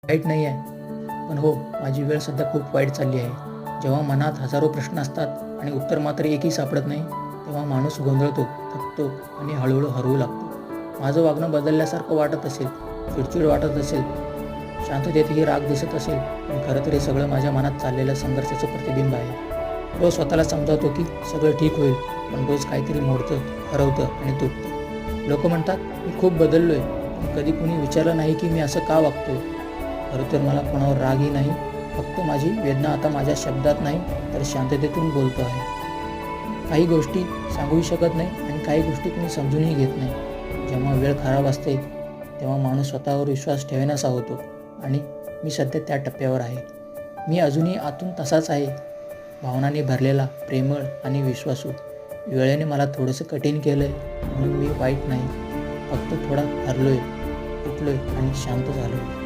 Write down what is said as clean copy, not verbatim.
वाईट नाही आहे. पण हो, माझी वेळ सध्या खूप वाईट चालली आहे. जेव्हा मनात हजारो प्रश्न असतात आणि उत्तर मात्र एकही सापडत नाही, तेव्हा माणूस गोंधळतो, थकतो आणि हळूहळू हरवू लागतो. माझं वागणं बदलल्यासारखं वाटत असेल, चिडचिड वाटत असेल, शांततेतही राग दिसत असेल, पण खरं तर हे सगळं माझ्या मनात चाललेल्या संघर्षाचं प्रतिबिंब आहे. रोज स्वतःला समजावतो की सगळं ठीक होईल, पण रोज काहीतरी मोडतं, हरवतं आणि तुटतं. लोक म्हणतात मी खूप बदललोय, पण कधी कुणी विचारलं नाही की मी असं का वागतोय. खरं तर मला कोणावर रागही नाही, फक्त माझी वेदना आता माझ्या शब्दात नाही तर शांततेतून बोलतो आहे. काही गोष्टी सांगूही शकत नाही आणि काही गोष्टी कुणी समजूनही घेत नाही. जेव्हा वेळ खराब असते तेव्हा माणूस स्वतःवर विश्वास ठेवेनासा होतो आणि मी सध्या त्या टप्प्यावर आहे. मी अजूनही आतून तसाच आहे, भावनांनी भरलेला, प्रेमळ आणि विश्वासू. वेळेने मला थोडंसं कठीण केलं आहे म्हणून मी वाईट नाही, फक्त थोडा हरलो आहे, तुटलो आहे आणि शांत झालो आहे.